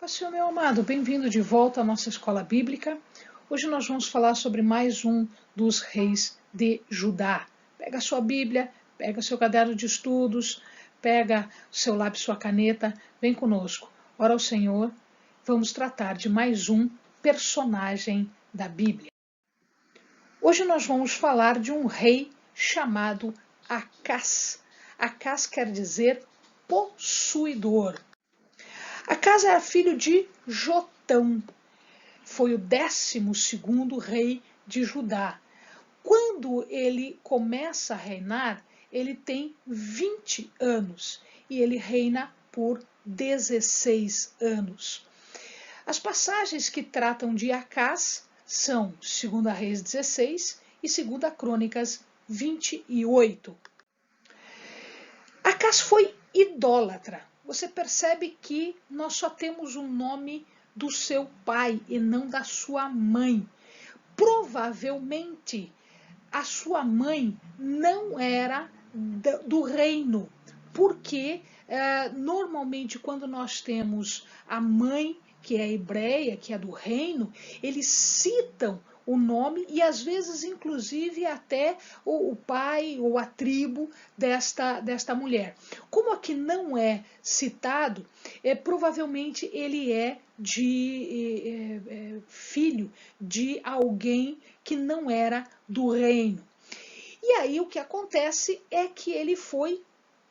Pastor, meu amado, bem-vindo de volta à nossa escola bíblica. Hoje nós vamos falar sobre mais um dos reis de Judá. Pega a sua Bíblia, pega seu caderno de estudos, pega o seu lápis, sua caneta, vem conosco. Ora ao Senhor, vamos tratar de mais um personagem da Bíblia. Hoje nós vamos falar de um rei chamado Acás. Acás quer dizer possuidor. Acás era filho de Jotão, foi o 12º rei de Judá. Quando ele começa a reinar, ele tem 20 anos e ele reina por 16 anos. As passagens que tratam de Acás são 2 Reis 16 e 2 Crônicas 28. Acás foi idólatra. Você percebe que nós só temos o nome do seu pai e não da sua mãe. Provavelmente a sua mãe não era do reino, porque normalmente quando nós temos a mãe, que é hebreia, que é do reino, eles citam o nome e às vezes inclusive até o pai ou a tribo desta mulher. Como aqui não é citado, provavelmente ele é filho de alguém que não era do reino. E aí o que acontece é que ele foi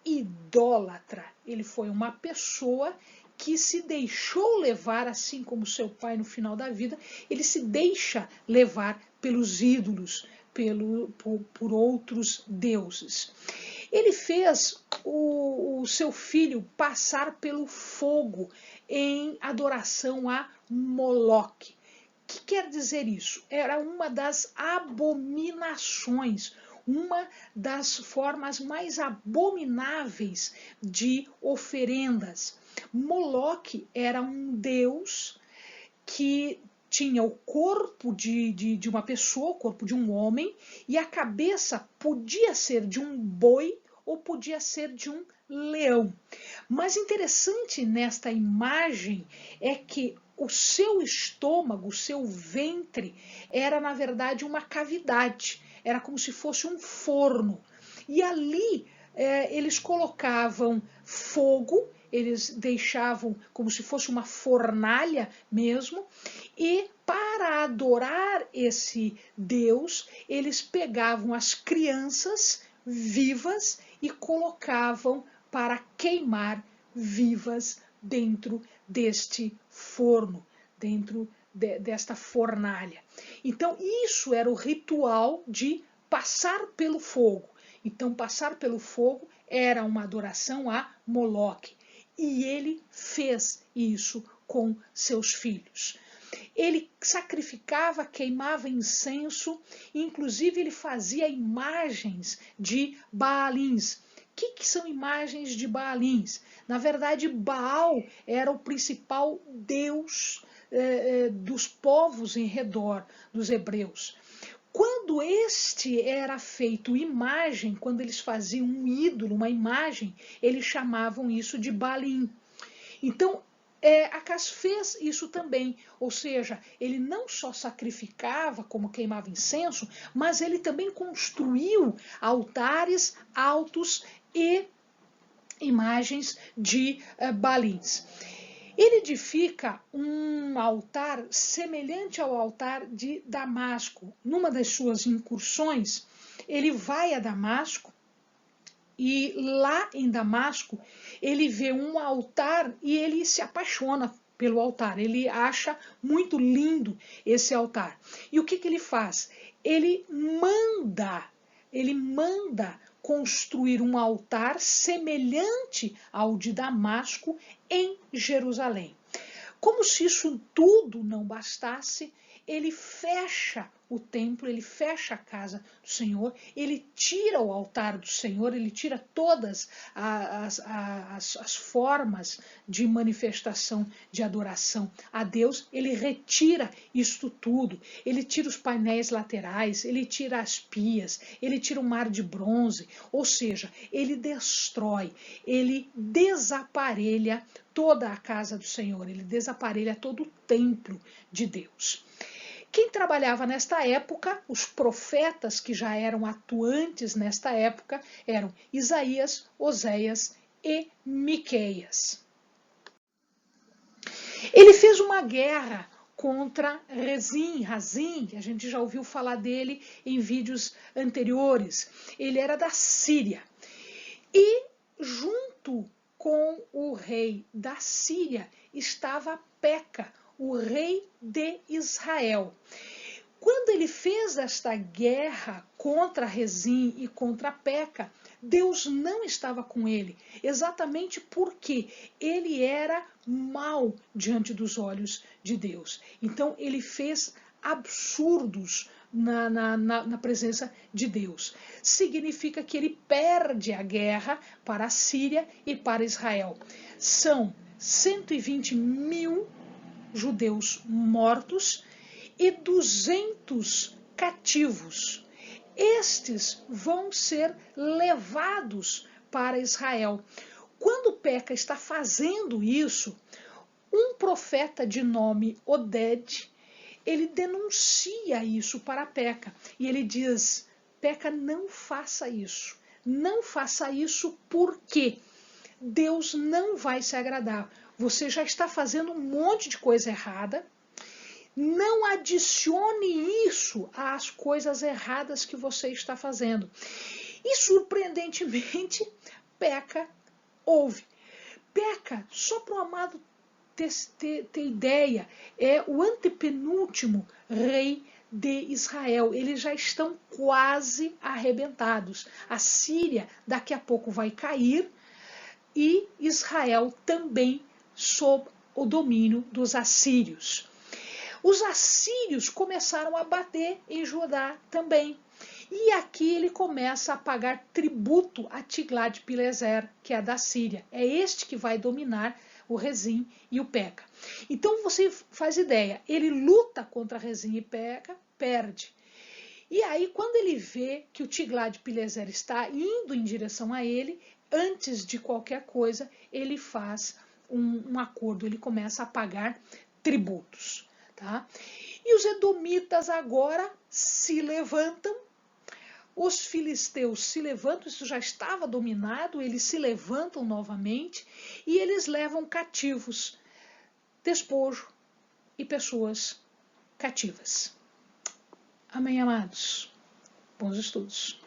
idólatra, ele foi uma pessoa que se deixou levar, assim como seu pai no final da vida, ele se deixa levar pelos ídolos, por outros deuses. Ele fez o seu filho passar pelo fogo em adoração a Moloque. O que quer dizer isso? Era uma das abominações, uma das formas mais abomináveis de oferendas. Moloque era um deus que tinha o corpo de uma pessoa, o corpo de um homem, e a cabeça podia ser de um boi ou podia ser de um leão. Mas interessante nesta imagem é que o seu estômago, o seu ventre, era na verdade uma cavidade, era como se fosse um forno. E ali eles colocavam fogo, eles deixavam como se fosse uma fornalha mesmo, e para adorar esse Deus, eles pegavam as crianças vivas e colocavam para queimar vivas dentro deste forno, dentro desta fornalha. Então, isso era o ritual de passar pelo fogo. Então, passar pelo fogo era uma adoração a Moloque. E ele fez isso com seus filhos. Ele sacrificava, queimava incenso, inclusive ele fazia imagens de Baalins. O que são imagens de Baalins? Na verdade, Baal era o principal deus dos povos em redor dos hebreus. Quando este era feito imagem, quando eles faziam um ídolo, uma imagem, eles chamavam isso de Baalim. Então, Acás fez isso também, ou seja, ele não só sacrificava como queimava incenso, mas ele também construiu altares altos e imagens de Baalins. Ele edifica um altar semelhante ao altar de Damasco. Numa das suas incursões, ele vai a Damasco e lá em Damasco ele vê um altar e ele se apaixona pelo altar. Ele acha muito lindo esse altar. E o que ele faz? Ele manda construir um altar semelhante ao de Damasco em Jerusalém. Como se isso tudo não bastasse, ele fecha o templo, ele fecha a casa do Senhor, ele tira o altar do Senhor, ele tira todas as formas de manifestação de adoração a Deus, ele retira isto tudo, ele tira os painéis laterais, ele tira as pias, ele tira o mar de bronze, ou seja, ele destrói, ele desaparelha toda a casa do Senhor, ele desaparelha todo o templo de Deus. Quem trabalhava nesta época, os profetas que já eram atuantes nesta época, eram Isaías, Oséias e Miqueias. Ele fez uma guerra contra Razim, que a gente já ouviu falar dele em vídeos anteriores. Ele era da Síria. E junto com o rei da Síria estava Peca, o rei de Israel. Quando ele fez esta guerra contra Rezim e contra Peca, Deus não estava com ele, exatamente porque ele era mau diante dos olhos de Deus. Então ele fez absurdos na presença de Deus. Significa que ele perde a guerra para a Síria e para Israel. São 120 mil judeus mortos e 200 cativos. Estes vão ser levados para Israel. Quando Peca está fazendo isso, um profeta de nome Oded, ele denuncia isso para Peca. E ele diz, Peca, não faça isso. Não faça isso porque Deus não vai se agradar. Você já está fazendo um monte de coisa errada. Não adicione isso às coisas erradas que você está fazendo. E, surpreendentemente, Peca ouve. Peca, só para o amado ter ideia, é o antepenúltimo rei de Israel. Eles já estão quase arrebentados. A Síria daqui a pouco vai cair e Israel também sob o domínio dos assírios. Os assírios começaram a bater em Judá também. E aqui ele começa a pagar tributo a Tiglat-Pileser, que é da Síria. É este que vai dominar o Rezim e o Peca. Então você faz ideia, ele luta contra Rezim e Peca, perde. E aí quando ele vê que o Tiglat-Pileser está indo em direção a ele, antes de qualquer coisa, ele faz um acordo, ele começa a pagar tributos. Tá? E os edomitas agora se levantam, os filisteus se levantam, isso já estava dominado, eles se levantam novamente e eles levam cativos, despojo e pessoas cativas. Amém, amados? Bons estudos.